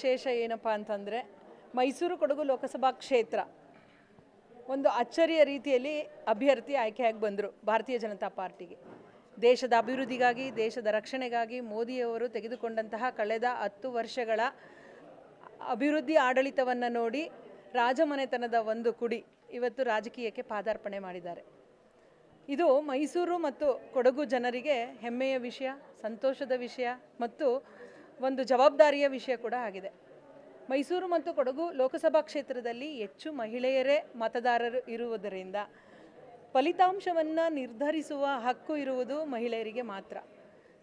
ವಿಶೇಷ ಏನಪ್ಪ ಅಂತಂದರೆ ಮೈಸೂರು ಕೊಡಗು ಲೋಕಸಭಾ ಕ್ಷೇತ್ರ ಒಂದು ಅಚ್ಚರಿಯ ರೀತಿಯಲ್ಲಿ ಅಭ್ಯರ್ಥಿ ಆಯ್ಕೆಯಾಗಿ ಬಂದರು ಭಾರತೀಯ ಜನತಾ ಪಾರ್ಟಿಗೆ. ದೇಶದ ಅಭಿವೃದ್ಧಿಗಾಗಿ, ದೇಶದ ರಕ್ಷಣೆಗಾಗಿ ಮೋದಿಯವರು ತೆಗೆದುಕೊಂಡಂತಹ ಕಳೆದ 10 ವರ್ಷಗಳ ಅಭಿವೃದ್ಧಿ ಆಡಳಿತವನ್ನು ನೋಡಿ ರಾಜಮನೆತನದ ಒಂದು ಕುಡಿ ಇವತ್ತು ರಾಜಕೀಯಕ್ಕೆ ಪಾದಾರ್ಪಣೆ ಮಾಡಿದ್ದಾರೆ. ಇದು ಮೈಸೂರು ಮತ್ತು ಕೊಡಗು ಜನರಿಗೆ ಹೆಮ್ಮೆಯ ವಿಷಯ, ಸಂತೋಷದ ವಿಷಯ ಮತ್ತು ಒಂದು ಜವಾಬ್ದಾರಿಯ ವಿಷಯ ಕೂಡ ಆಗಿದೆ. ಮೈಸೂರು ಮತ್ತು ಕೊಡಗು ಲೋಕಸಭಾ ಕ್ಷೇತ್ರದಲ್ಲಿ ಹೆಚ್ಚು ಮಹಿಳೆಯರೇ ಮತದಾರರು ಇರುವುದರಿಂದ ಫಲಿತಾಂಶವನ್ನು ನಿರ್ಧರಿಸುವ ಹಕ್ಕು ಇರುವುದು ಮಹಿಳೆಯರಿಗೆ ಮಾತ್ರ.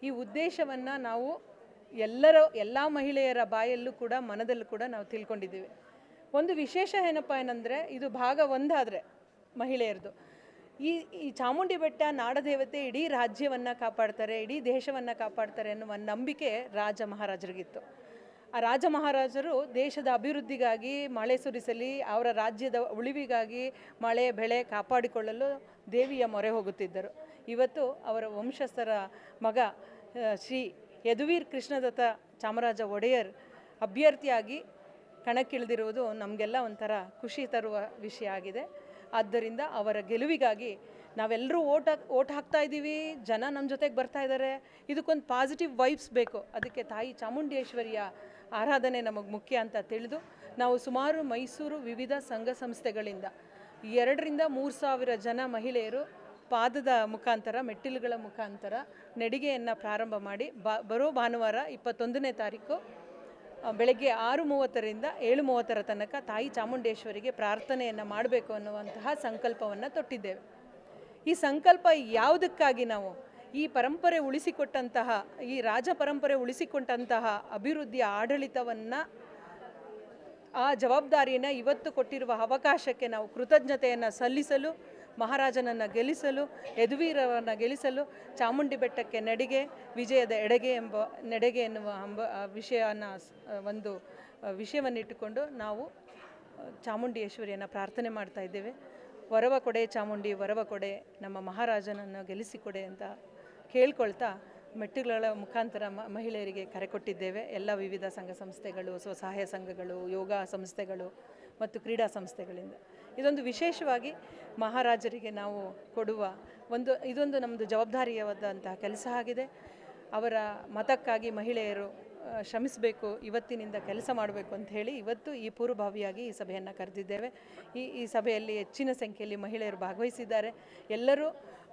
ಈ ಉದ್ದೇಶವನ್ನು ನಾವು ಎಲ್ಲ ಮಹಿಳೆಯರ ಬಾಯಲ್ಲೂ ಕೂಡ ಮನದಲ್ಲೂ ಕೂಡ ನಾವು ತಿಳ್ಕೊಂಡಿದ್ದೀವಿ. ಒಂದು ವಿಶೇಷ ಏನಂದರೆ ಇದು ಭಾಗ 1 ಆದರೆ ಮಹಿಳೆಯರದು. ಈ ಚಾಮುಂಡಿ ಬೆಟ್ಟ ನಾಡದೇವತೆ ಇಡೀ ರಾಜ್ಯವನ್ನು ಕಾಪಾಡ್ತಾರೆ, ಇಡೀ ದೇಶವನ್ನು ಕಾಪಾಡ್ತಾರೆ ಅನ್ನುವ ನಂಬಿಕೆ ರಾಜ ಮಹಾರಾಜರಿಗಿತ್ತು. ಆ ರಾಜ ಮಹಾರಾಜರು ದೇಶದ ಅಭಿವೃದ್ಧಿಗಾಗಿ ಮಳೆ ಸುರಿಸಲಿ, ಅವರ ರಾಜ್ಯದ ಉಳಿವಿಗಾಗಿ ಮಳೆ ಬೆಳೆ ಕಾಪಾಡಿಕೊಳ್ಳಲು ದೇವಿಯ ಮೊರೆ ಹೋಗುತ್ತಿದ್ದರು. ಇವತ್ತು ಅವರ ವಂಶಸ್ಥರ ಮಗ ಶ್ರೀ ಯದುವೀರ್ ಕೃಷ್ಣದತ್ತ ಚಾಮರಾಜ ಒಡೆಯರ್ ಅಭ್ಯರ್ಥಿಯಾಗಿ ಕಣಕ್ಕಿಳಿದಿರುವುದು ನಮಗೆಲ್ಲ ಒಂಥರ ಖುಷಿ ತರುವ ವಿಷಯ ಆಗಿದೆ. ಆದ್ದರಿಂದ ಅವರ ಗೆಲುವಿಗಾಗಿ ನಾವೆಲ್ಲರೂ ಓಟ್ ಹಾಕ್ತಾ ಇದ್ದೀವಿ, ಜನ ನಮ್ಮ ಜೊತೆಗೆ ಬರ್ತಾ ಇದ್ದಾರೆ. ಇದಕ್ಕೊಂದು ಪಾಸಿಟಿವ್ ವೈಬ್ಸ್ ಬೇಕು. ಅದಕ್ಕೆ ತಾಯಿ ಚಾಮುಂಡೇಶ್ವರಿಯ ಆರಾಧನೆ ನಮಗೆ ಮುಖ್ಯ ಅಂತ ತಿಳಿದು ನಾವು ಸುಮಾರು ಮೈಸೂರು ವಿವಿಧ ಸಂಘ ಸಂಸ್ಥೆಗಳಿಂದ 2,000 - 3,000 ಜನ ಮಹಿಳೆಯರು ಪಾದದ ಮುಖಾಂತರ, ಮೆಟ್ಟಿಲುಗಳ ಮುಖಾಂತರ ನಡಿಗೆಯನ್ನು ಪ್ರಾರಂಭ ಮಾಡಿ ಬರೋ ಭಾನುವಾರ 21ನೇ ತಾರೀಕು ಬೆಳಗ್ಗೆ 6:30ರಿಂದ 7:30 ತನಕ ತಾಯಿ ಚಾಮುಂಡೇಶ್ವರಿಗೆ ಪ್ರಾರ್ಥನೆಯನ್ನು ಮಾಡಬೇಕು ಅನ್ನುವಂತಹ ಸಂಕಲ್ಪವನ್ನು ತೊಟ್ಟಿದ್ದೇವೆ. ಈ ಸಂಕಲ್ಪ ಯಾವುದಕ್ಕಾಗಿ ನಾವು ಈ ಪರಂಪರೆ ಉಳಿಸಿಕೊಟ್ಟಂತಹ, ಈ ರಾಜ ಪರಂಪರೆ ಉಳಿಸಿಕೊಟ್ಟಂತಹ ಅಭಿವೃದ್ಧಿಯ ಆಡಳಿತವನ್ನು, ಆ ಜವಾಬ್ದಾರಿಯನ್ನು ಇವತ್ತು ಕೊಟ್ಟಿರುವ ಅವಕಾಶಕ್ಕೆ ನಾವು ಕೃತಜ್ಞತೆಯನ್ನು ಸಲ್ಲಿಸಲು, ಮಹಾರಾಜನನ್ನು ಗೆಲ್ಲಿಸಲು, ಯದುವೀರವನ್ನು ಗೆಲ್ಲಿಸಲು, ಚಾಮುಂಡಿ ಬೆಟ್ಟಕ್ಕೆ ನಡಿಗೆ ವಿಜಯದ ನೆಡೆಗೆ ಎನ್ನುವ ಒಂದು ವಿಷಯವನ್ನಿಟ್ಟುಕೊಂಡು ನಾವು ಚಾಮುಂಡೇಶ್ವರಿಯನ್ನು ಪ್ರಾರ್ಥನೆ ಮಾಡ್ತಾ ಇದ್ದೇವೆ. ವರವ ಕೊಡೆ ಚಾಮುಂಡಿ, ವರವ ಕೊಡೆ, ನಮ್ಮ ಮಹಾರಾಜನನ್ನು ಗೆಲ್ಲಿಸಿಕೊಡೆ ಅಂತ ಕೇಳ್ಕೊಳ್ತಾ ಮೆಟ್ಟಿಲುಗಳ ಮುಖಾಂತರ ಮಹಿಳೆಯರಿಗೆ ಕರೆ ಕೊಟ್ಟಿದ್ದೇವೆ. ಎಲ್ಲ ವಿವಿಧ ಸಂಘ ಸಂಸ್ಥೆಗಳು, ಸ್ವಸಹಾಯ ಸಂಘಗಳು, ಯೋಗ ಸಂಸ್ಥೆಗಳು ಮತ್ತು ಕ್ರೀಡಾ ಸಂಸ್ಥೆಗಳಿಂದ ಇದೊಂದು ವಿಶೇಷವಾಗಿ ಮಹಾರಾಜರಿಗೆ ನಾವು ಕೊಡುವ ಇದೊಂದು ನಮ್ಮದು ಜವಾಬ್ದಾರಿಯಾದಂತಹ ಕೆಲಸ ಆಗಿದೆ. ಅವರ ಮತಕ್ಕಾಗಿ ಮಹಿಳೆಯರು ಶ್ರಮಿಸಬೇಕು, ಇವತ್ತಿನಿಂದ ಕೆಲಸ ಮಾಡಬೇಕು ಅಂತ ಹೇಳಿ ಇವತ್ತು ಈ ಪೂರ್ವಭಾವಿಯಾಗಿ ಈ ಸಭೆಯನ್ನು ಕರೆದಿದ್ದೇವೆ. ಈ ಸಭೆಯಲ್ಲಿ ಹೆಚ್ಚಿನ ಸಂಖ್ಯೆಯಲ್ಲಿ ಮಹಿಳೆಯರು ಭಾಗವಹಿಸಿದ್ದಾರೆ. ಎಲ್ಲರೂ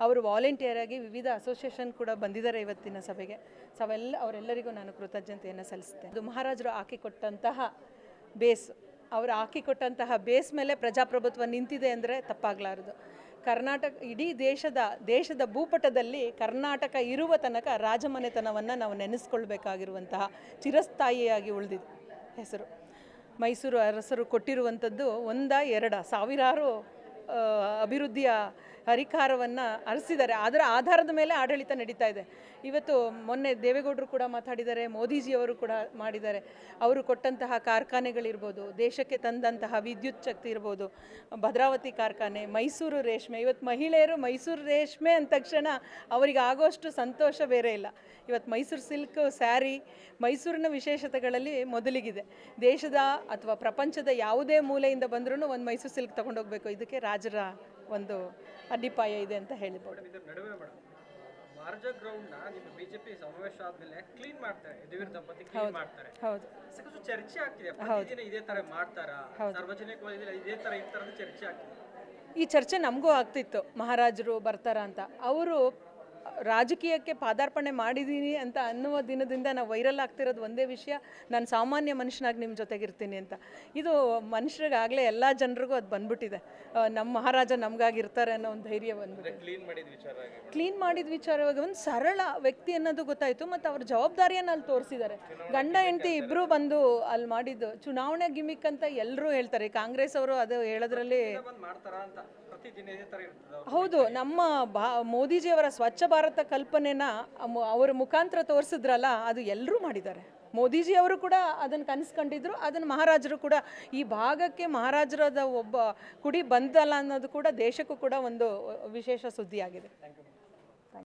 ಅವರು ವಾಲಂಟಿಯರ್ ಆಗಿ ವಿವಿಧ ಅಸೋಸಿಯೇಷನ್ ಕೂಡ ಬಂದಿದ್ದಾರೆ ಇವತ್ತಿನ ಸಭೆಗೆ. ಅವರೆಲ್ಲರಿಗೂ ನಾನು ಕೃತಜ್ಞತೆಯನ್ನು ಸಲ್ಲಿಸ್ತೇನೆ. ಅದು ಮಹಾರಾಜರು ಹಾಕಿಕೊಟ್ಟಂತಹ ಬೇಸ್, ಅವರು ಹಾಕಿಕೊಟ್ಟಂತಹ ಬೇಸ್ ಮೇಲೆ ಪ್ರಜಾಪ್ರಭುತ್ವ ನಿಂತಿದೆ ಅಂದರೆ ತಪ್ಪಾಗಲಾರದು. ಕರ್ನಾಟಕ ಇಡೀ ದೇಶದ ಭೂಪಟದಲ್ಲಿ ಕರ್ನಾಟಕ ಇರುವ ತನಕ ರಾಜಮನೆತನವನ್ನು ನಾವು ನೆನೆಸ್ಕೊಳ್ಬೇಕಾಗಿರುವಂತಹ ಚಿರಸ್ಥಾಯಿಯಾಗಿ ಉಳಿದಿದೆ ಹೆಸರು. ಮೈಸೂರು ಅರಸರು ಕೊಟ್ಟಿರುವಂಥದ್ದು 1-2 ಸಾವಿರಾರು ಅಭಿವೃದ್ಧಿಯ ಹರಿಕಾರವನ್ನು ಹರಿಸಿದ್ದಾರೆ. ಅದರ ಆಧಾರದ ಮೇಲೆ ಆಡಳಿತ ನಡೀತಾ ಇದೆ. ಇವತ್ತು ಮೊನ್ನೆ ದೇವೇಗೌಡರು ಕೂಡ ಮಾತಾಡಿದ್ದಾರೆ, ಮೋದಿಜಿಯವರು ಕೂಡ ಮಾಡಿದ್ದಾರೆ. ಅವರು ಕೊಟ್ಟಂತಹ ಕಾರ್ಖಾನೆಗಳಿರ್ಬೋದು, ದೇಶಕ್ಕೆ ತಂದಂತಹ ವಿದ್ಯುತ್ ಶಕ್ತಿ ಇರ್ಬೋದು, ಭದ್ರಾವತಿ ಕಾರ್ಖಾನೆ, ಮೈಸೂರು ರೇಷ್ಮೆ. ಇವತ್ತು ಮಹಿಳೆಯರು ಮೈಸೂರು ರೇಷ್ಮೆ ಅಂದ ತಕ್ಷಣ ಅವರಿಗೆ ಆಗೋಷ್ಟು ಸಂತೋಷ ಬೇರೆ ಇಲ್ಲ. ಇವತ್ತು ಮೈಸೂರು ಸಿಲ್ಕ್ ಸ್ಯಾರಿ ಮೈಸೂರಿನ ವಿಶೇಷತೆಗಳಲ್ಲಿ ಮೊದಲಿಗಿದೆ. ದೇಶದ ಅಥವಾ ಪ್ರಪಂಚದ ಯಾವುದೇ ಮೂಲೆಯಿಂದ ಬಂದ್ರೂ ಒಂದು ಮೈಸೂರು ಸಿಲ್ಕ್ ತೊಗೊಂಡೋಗ್ಬೇಕು. ಇದಕ್ಕೆ ರಾಜರ ಒಂದು ಅಡಿಪಾಯ ಇದೆ ಅಂತ ಹೇಳ್ಬೋದು. ಮಾರ್ಜ ಗ್ರೌಂಡ್ ನ ನಿಮ್ಮ ಬಿಜೆಪಿ ಸಮಾವೇಶ ಆದ್ಮೇಲೆ ಕ್ಲೀನ್ ಮಾಡ್ತಾರೆ, ಯದುವೀರ್ ದಂಪತಿ ಕ್ಲೀನ್ ಮಾಡ್ತಾರೆ. ಹೌದು, ಸಾಕಷ್ಟು ಚರ್ಚೆ ಆಗ್ತಿದೆ. ಪ್ರತಿದಿನ ಇದೇ ತರ ಮಾಡ್ತಾರಾ, ಸಾರ್ವಜನಿಕವಾಗಿ ಇದೇ ತರ ಇರ್ತಾರ ಚರ್ಚೆ ಆಗ್ತಿದೆ. ಈ ಚರ್ಚೆ ನಮಗೂ ಆಗ್ತಿತ್ತು, ಮಹಾರಾಜರು ಬರ್ತಾರ ಅಂತ. ಅವರು ರಾಜಕೀಯಕ್ಕೆ ಪಾದಾರ್ಪಣೆ ಮಾಡಿದ್ದೀನಿ ಅಂತ ಅನ್ನುವ ದಿನದಿಂದ ನಾವು ವೈರಲ್ ಆಗ್ತಿರೋದು ಒಂದೇ ವಿಷಯ, ನಾನು ಸಾಮಾನ್ಯ ಮನುಷ್ಯನಾಗಿ ನಿಮ್ಮ ಜೊತೆಗಿರ್ತೀನಿ ಅಂತ. ಇದು ಮನುಷ್ಯರಿಗಾಗಲೇ ಎಲ್ಲ ಜನರಿಗೂ ಅದು ಬಂದ್ಬಿಟ್ಟಿದೆ. ನಮ್ಮ ಮಹಾರಾಜ ನಮಗಾಗಿರ್ತಾರೆ ಅನ್ನೋ ಒಂದು ಧೈರ್ಯ ಬಂದ್ಬಿಟ್ಟಿದೆ. ಕ್ಲೀನ್ ಮಾಡಿದ ವಿಚಾರವಾಗಿ ಒಂದು ಸರಳ ವ್ಯಕ್ತಿ ಅನ್ನೋದು ಗೊತ್ತಾಯಿತು. ಮತ್ತು ಅವ್ರ ಜವಾಬ್ದಾರಿಯನ್ನು ಅಲ್ಲಿ ತೋರಿಸಿದ್ದಾರೆ. ಗಂಡ ಹೆಂಡತಿ ಇಬ್ಬರು ಬಂದು ಅಲ್ಲಿ ಮಾಡಿದ್ದು ಚುನಾವಣೆ ಗಿಮಿಕ್ ಅಂತ ಎಲ್ಲರೂ ಹೇಳ್ತಾರೆ. ಕಾಂಗ್ರೆಸ್ ಅವರು ಅದು ಹೇಳೋದ್ರಲ್ಲಿ ಹೌದು, ನಮ್ಮ ಮೋದಿಜಿಯವರ ಸ್ವಚ್ಛ ಭಾರತ ಕಲ್ಪನೆನ ಅವರ ಮುಖಾಂತರ ತೋರಿಸಿದ್ರಲ್ಲ, ಅದು ಎಲ್ಲರೂ ಮಾಡಿದ್ದಾರೆ. ಮೋದಿಜಿಯವರು ಕೂಡ ಅದನ್ನು ಕನಸ್ಕೊಂಡಿದ್ರು, ಅದನ್ನು ಮಹಾರಾಜರು ಕೂಡ ಈ ಭಾಗಕ್ಕೆ ಮಹಾರಾಜರದ ಒಬ್ಬ ಕುಡಿ ಬಂದಲ್ಲ ಅನ್ನೋದು ಕೂಡ ದೇಶಕ್ಕೂ ಕೂಡ ಒಂದು ವಿಶೇಷ ಸುದ್ದಿಯಾಗಿದೆ.